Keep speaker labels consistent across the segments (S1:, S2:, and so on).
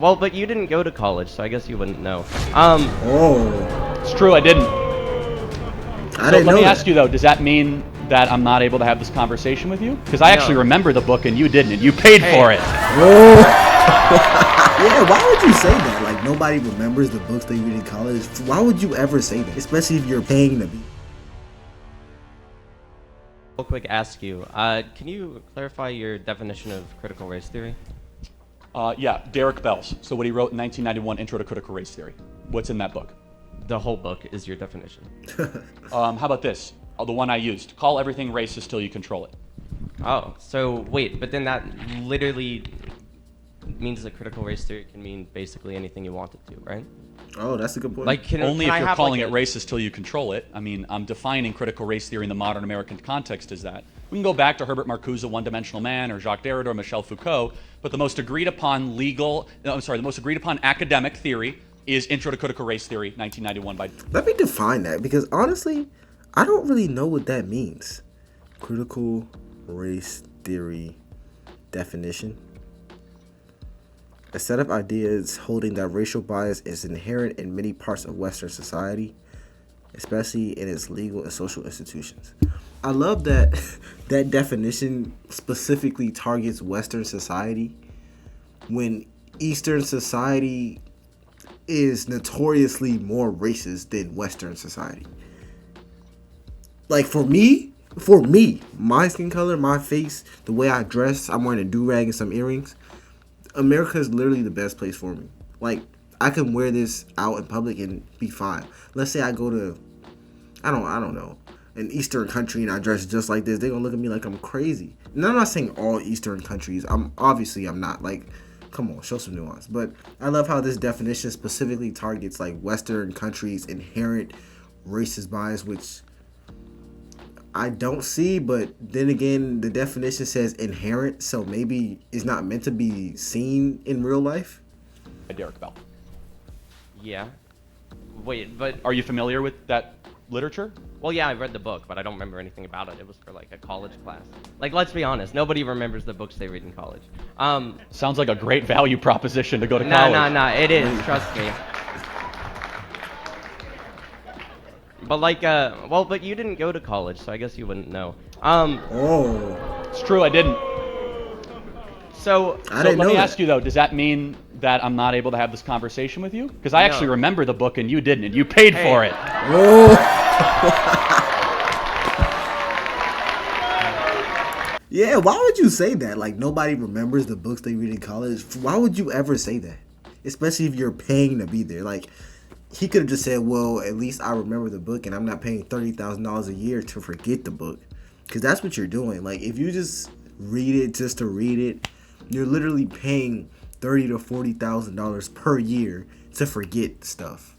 S1: Well, but you didn't go to college, so I guess you wouldn't know.
S2: Oh.
S3: It's true, I didn't.
S2: Let
S3: me ask you though, does that mean that I'm not able to have this conversation with you? Because I actually remember the book and you didn't, and you paid for it.
S2: Oh. Yeah, why would you say that? Like, nobody remembers the books they read in college. Why would you ever say that? Especially if you're paying to be.
S1: Real quick, ask you, can you clarify your definition of critical race theory?
S3: Yeah, Derek Bell's. So what he wrote in 1991, Intro to Critical Race Theory. What's in that book?
S1: The whole book is your definition.
S3: How about this? The one I used. Call everything racist till you control it.
S1: Oh, so wait, but then that literally means that critical race theory can mean basically anything you want it to, right?
S2: Oh, that's a good point.
S1: Like,
S3: Only if you're calling it racist till you control it. I mean, I'm defining critical race theory in the modern American context as that. We can go back to Herbert Marcuse, One-Dimensional Man, or Jacques Derrida, or Michel Foucault, but the most agreed upon academic theory is Intro to Critical Race Theory, 1991 by...
S2: Let me define that, because honestly, I don't really know what that means. Critical race theory definition. A set of ideas holding that racial bias is inherent in many parts of Western society, especially in its legal and social institutions. I love that that definition specifically targets Western society when Eastern society is notoriously more racist than Western society. Like, for me, my skin color, my face, the way I dress, I'm wearing a do-rag and some earrings. America is literally the best place for me. Like, I can wear this out in public and be fine. Let's say I go to, I don't know, an Eastern country and I dress just like this. They're gonna look at me like I'm crazy. And I'm not saying all Eastern countries. I'm not. Like, come on, show some nuance. But I love how this definition specifically targets like Western countries' inherent racist bias, which I don't see, but then again, the definition says inherent, so maybe it's not meant to be seen in real life.
S3: Derek Bell.
S1: Yeah. Wait, but...
S3: Are you familiar with that literature?
S1: Well, yeah, I read the book, but I don't remember anything about it. It was for, like, a college class. Like, let's be honest, nobody remembers the books they read in college.
S3: Sounds like a great value proposition to go to college.
S1: No, it is, trust me. But like, well, but you didn't go to college, so I guess you wouldn't know.
S2: Oh.
S3: It's true, I didn't.
S1: So
S3: let me ask you though, does that mean that I'm not able to have this conversation with you? Because I actually remember the book and you didn't, and you paid for it.
S2: Oh. Yeah, why would you say that? Like, nobody remembers the books they read in college. Why would you ever say that? Especially if you're paying to be there. Like, he could have just said, well, at least I remember the book and I'm not paying $30,000 a year to forget the book. Because that's what you're doing. Like, if you just read it just to read it, you're literally paying $30,000 to $40,000 per year to forget stuff.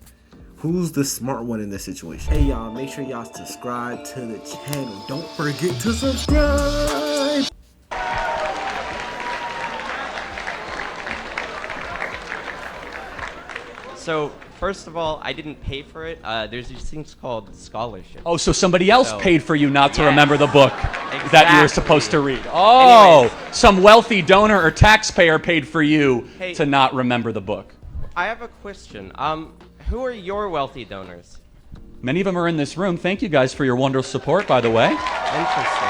S2: Who's the smart one in this situation? Hey, y'all, make sure y'all subscribe to the channel. Don't forget to subscribe.
S1: So, first of all, I didn't pay for it. There's these things called scholarships.
S3: Oh, so somebody else paid for you not to remember the book that you were supposed to read. Oh,
S1: anyways,
S3: some wealthy donor or taxpayer paid for you to not remember the book.
S1: I have a question. Who are your wealthy donors?
S3: Many of them are in this room. Thank you guys for your wonderful support, by the way.
S1: Interesting.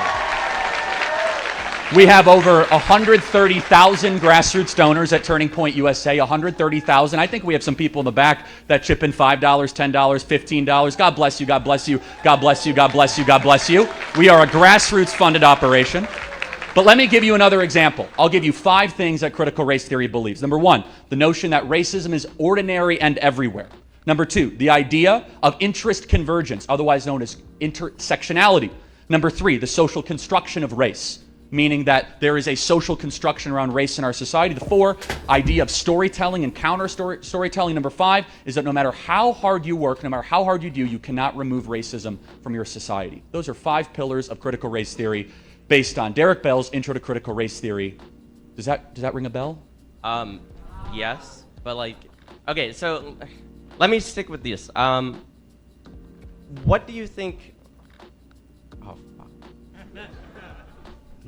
S3: We have over 130,000 grassroots donors at Turning Point USA, 130,000. I think we have some people in the back that chip in $5, $10, $15. God bless you, God bless you, God bless you, God bless you, God bless you. We are a grassroots funded operation. But let me give you another example. I'll give you 5 things that critical race theory believes. Number 1, the notion that racism is ordinary and everywhere. Number 2, the idea of interest convergence, otherwise known as intersectionality. Number 3, the social construction of race, meaning that there is a social construction around race in our society. The 4, idea of storytelling and counter storytelling. Number 5 is that no matter how hard you work, no matter how hard you do, you cannot remove racism from your society. Those are 5 pillars of critical race theory based on Derek Bell's Intro to Critical Race Theory. Does that ring a bell?
S1: Yes, but like, okay, so let me stick with this. What do you think? Oh, fuck.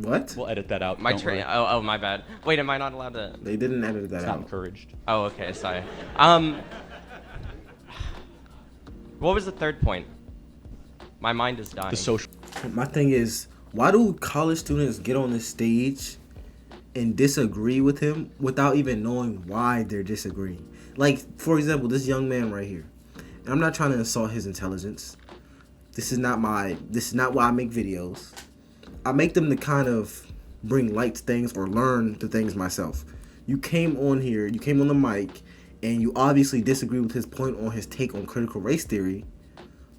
S2: What?
S3: We'll edit that out.
S1: My
S3: don't worry.
S1: oh, my bad. Wait, am I not allowed to?
S2: They didn't edit that
S3: It's
S2: out.
S3: not encouraged.
S1: Oh, okay, sorry. What was the third point? My mind is dying.
S3: The social.
S2: My thing is, why do college students get on the stage and disagree with him without even knowing why they're disagreeing? Like, for example, this young man right here. And I'm not trying to insult his intelligence. This is not why I make videos. I make them to kind of bring light to things or learn the things myself. You came on here, you came on the mic, and you obviously disagree with his point on his take on critical race theory,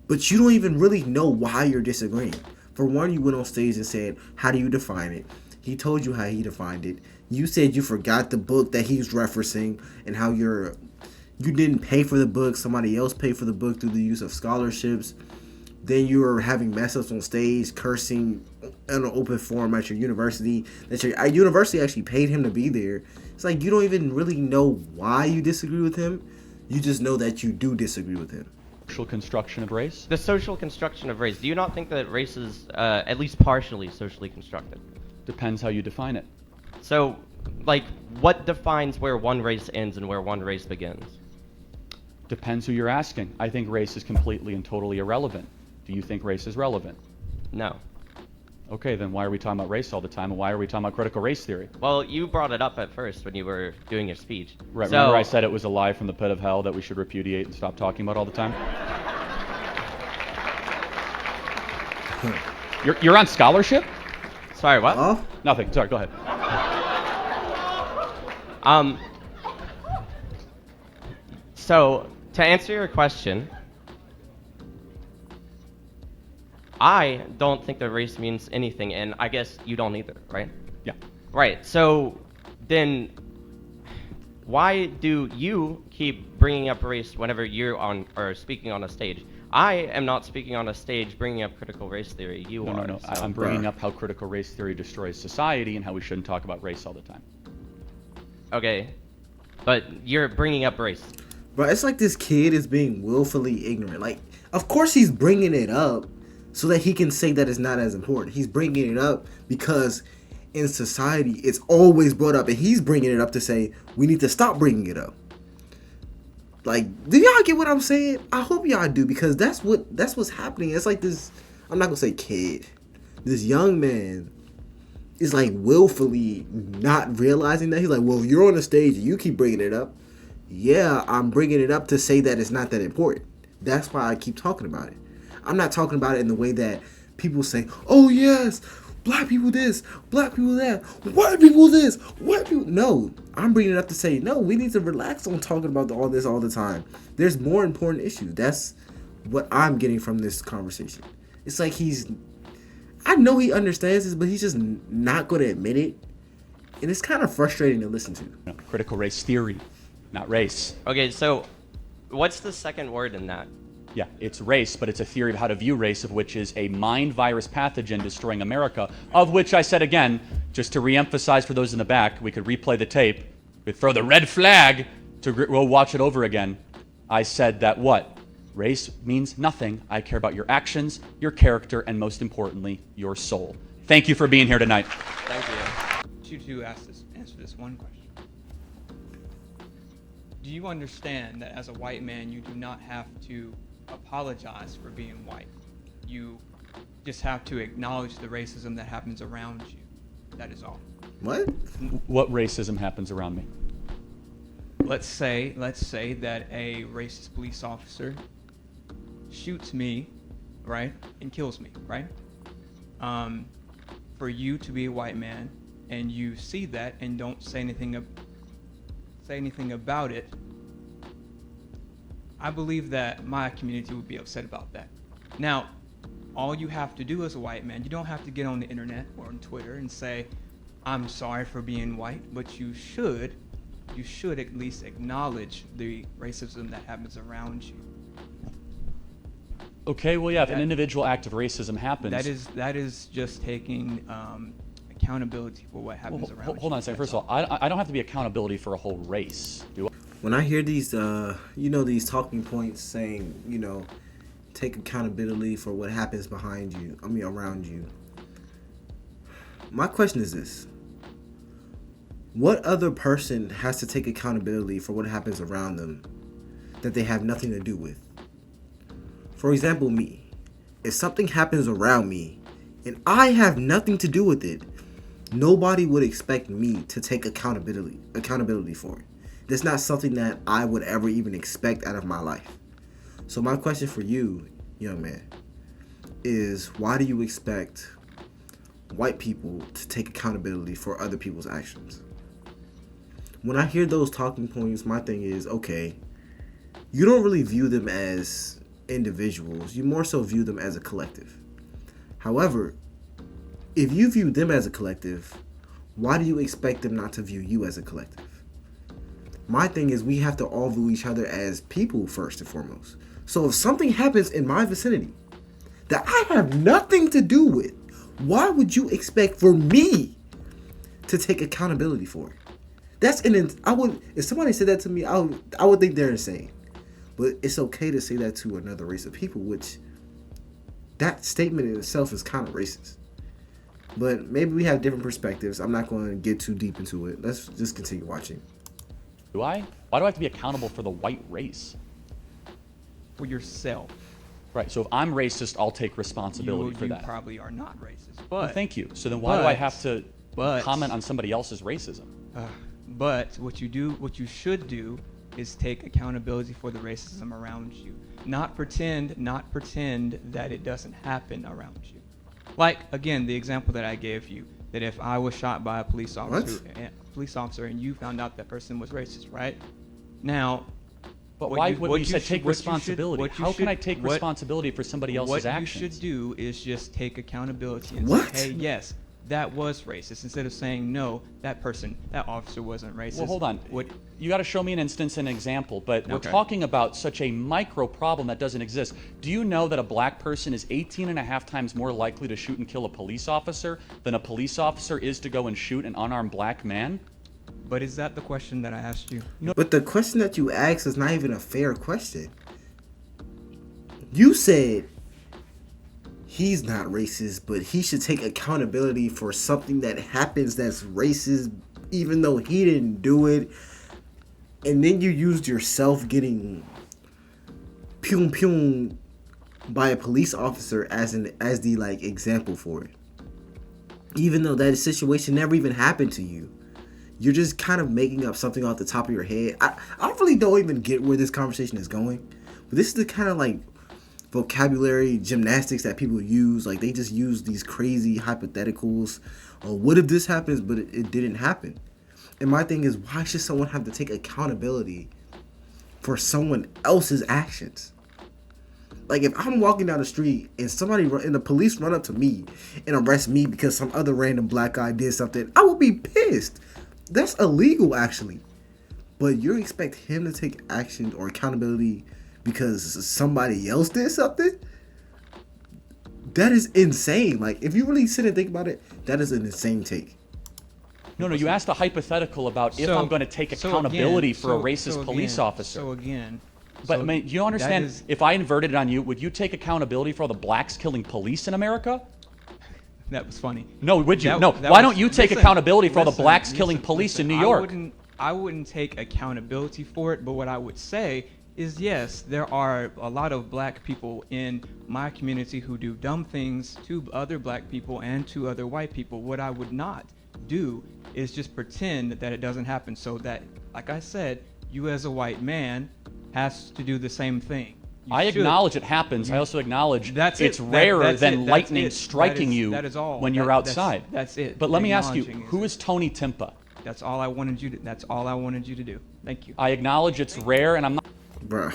S2: but you don't even really know why you're disagreeing. For one, you went on stage and said, how do you define it? He told you how he defined it. You said you forgot the book that he's referencing and how you didn't pay for the book. Somebody else paid for the book through the use of scholarships. Then you were having mess ups on stage, cursing in an open forum at your university. That your university actually paid him to be there. It's like you don't even really know why you disagree with him. You just know that you do disagree with him.
S3: Social construction of race.
S1: The social construction of race. Do you not think that race is at least partially socially constructed?
S3: Depends how you define it.
S1: So, like, what defines where one race ends and where one race begins?
S3: Depends who you're asking. I think race is completely and totally irrelevant. Do you think race is relevant?
S1: No.
S3: Okay, then why are we talking about race all the time, and why are we talking about critical race theory?
S1: Well, you brought it up at first when you were doing your speech.
S3: Right,
S1: So,
S3: remember I said it was a lie from the pit of hell that we should repudiate and stop talking about all the time? You're on scholarship?
S1: Sorry, what?
S2: Oh?
S3: Nothing. Sorry, go ahead.
S1: So, to answer your question, I don't think that race means anything, and I guess you don't either, right?
S3: Yeah.
S1: Right, so then why do you keep bringing up race whenever you're on or speaking on a stage? I am not speaking on a stage bringing up critical race theory. You are.
S3: No.
S1: So.
S3: I'm bringing up how critical race theory destroys society and how we shouldn't talk about race all the time.
S1: Okay, but you're bringing up race.
S2: Bro, it's like this kid is being willfully ignorant. Like, of course he's bringing it up so that he can say that it's not as important. He's bringing it up because in society it's always brought up, and he's bringing it up to say we need to stop bringing it up. Like, do y'all get what I'm saying? I hope y'all do, because that's what's happening. It's like this, I'm not gonna say kid, this young man is like willfully not realizing that. He's like, well, you're on the stage and you keep bringing it up. Yeah, I'm bringing it up to say that it's not that important. That's why I keep talking about it. I'm not talking about it in the way that people say, oh yes, black people this, black people that, white people this, white people. No, I'm bringing it up to say, no, we need to relax on talking about all this all the time. There's more important issues. That's what I'm getting from this conversation. It's like I know he understands this, but he's just not going to admit it. And it's kind of frustrating to listen to.
S3: No, critical race theory, not race.
S1: Okay, so what's the second word in that?
S3: Yeah, it's race, but it's a theory of how to view race, of which is a mind virus pathogen destroying America, of which I said again, just to reemphasize for those in the back, we could replay the tape, we'd throw the red flag to go watch it over again. I said that what? Race means nothing. I care about your actions, your character, and most importantly, your soul. Thank you for being here tonight.
S1: Thank you.
S4: You to answer this one question. Do you understand that as a white man, you do not have to apologize for being white? You just have to acknowledge the racism that happens around you. That is all.
S2: What?
S3: What racism happens around me?
S4: Let's say that a racist police officer shoots me, right, and kills me, right? For you to be a white man and you see that and don't say anything about it, I believe that my community would be upset about that. Now, all you have to do as a white man, you don't have to get on the internet or on Twitter and say, I'm sorry for being white, but you should at least acknowledge the racism that happens around you.
S3: Okay, well, yeah, if an individual act of racism happens...
S4: That is just taking accountability for what happens around you.
S3: Hold on a second. First of all, I don't have to be accountability for a whole race, do I?
S2: When I hear these, these talking points saying, take accountability for what happens around you. my question is this. What other person has to take accountability for what happens around them that they have nothing to do with? For example, me. If something happens around me and I have nothing to do with it, nobody would expect me to take accountability for it. That's not something that I would ever even expect out of my life. So my question for you, young man, is why do you expect white people to take accountability for other people's actions? When I hear those talking points, my thing is, okay, you don't really view them as individuals. You more so view them as a collective. However, if you view them as a collective, why do you expect them not to view you as a collective? My thing is we have to all view each other as people first and foremost. So if something happens in my vicinity that I have nothing to do with, why would you expect for me to take accountability for it? If somebody said that to me, I would think they're insane. But it's okay to say that to another race of people, which that statement in itself is kind of racist. But maybe we have different perspectives. I'm not going to get too deep into it. Let's just continue watching.
S3: Why do I have to be accountable for the white race?
S4: For yourself.
S3: Right, so if I'm racist, I'll take responsibility for that.
S4: You probably are not racist. But
S3: Well, thank you. So then why do I have to comment on somebody else's racism?
S4: But what you should do is take accountability for the racism around you. Not pretend that it doesn't happen around you. Like, again, the example that I gave you, that if I was shot by a police officer and you found out that person was racist, right? Now,
S3: but why would you say take responsibility? How can I take responsibility for somebody else's actions?
S4: What you should do is just take accountability and
S2: What?
S4: say, hey, yes, that was racist, instead of saying, no, that officer wasn't racist.
S3: Well, hold on. You got to show me an instance and example, but we're
S4: Okay.
S3: talking about such a micro problem that doesn't exist. Do you know that a black person is 18.5 times more likely to shoot and kill a police officer than a police officer is to go and shoot an unarmed black man?
S4: But is that the question that I asked you?
S2: But the question that you asked is not even a fair question. You said he's not racist, but he should take accountability for something that happens that's racist, even though he didn't do it. And then you used yourself getting pyung by a police officer as the like example for it. Even though that situation never even happened to you. You're just kind of making up something off the top of your head. I really don't even get where this conversation is going. But this is the kind of like vocabulary gymnastics that people use. Like they just use these crazy hypotheticals. Or what if this happens but it didn't happen? And my thing is, why should someone have to take accountability for someone else's actions? Like if I'm walking down the street and the police run up to me and arrest me because some other random black guy did something, I would be pissed. That's illegal, actually. But you expect him to take action or accountability because somebody else did something? That is insane. Like, if you really sit and think about it, that is an insane take.
S3: No, you asked a hypothetical about if I'm going to take accountability for a racist police officer. But I mean, you don't understand, if I inverted it on you, would you take accountability for all the blacks killing police in America?
S4: That was funny.
S3: No, would you? Why don't you take accountability for all the blacks killing police in New York?
S4: I wouldn't take accountability for it, but what I would say is, yes, there are a lot of black people in my community who do dumb things to other black people and to other white people. What I would not do is just pretend that it doesn't happen, so that, like I said, you as a white man has to do the same thing.
S3: I acknowledge it happens. I also acknowledge it's rarer than lightning striking you when you're outside.
S4: That's it.
S3: But let me ask you, who is Tony Timpa?
S4: That's all I wanted you to do. Thank you.
S3: I acknowledge it's rare, and I'm not.
S2: Bruh.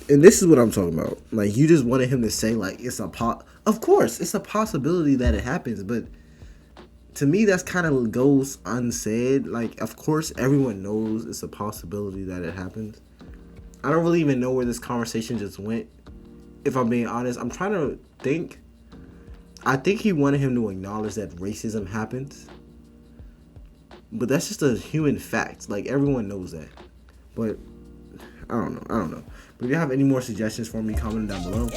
S2: And this is what I'm talking about. Like, you just wanted him to say, like, of course, it's a possibility that it happens, but to me, that's kind of goes unsaid. Like, of course, everyone knows it's a possibility that it happens. I don't really even know where this conversation just went. If I'm being honest, I'm trying to think. I think he wanted him to acknowledge that racism happens. But that's just a human fact. Like, everyone knows that. But I don't know. But if you have any more suggestions for me, comment down below.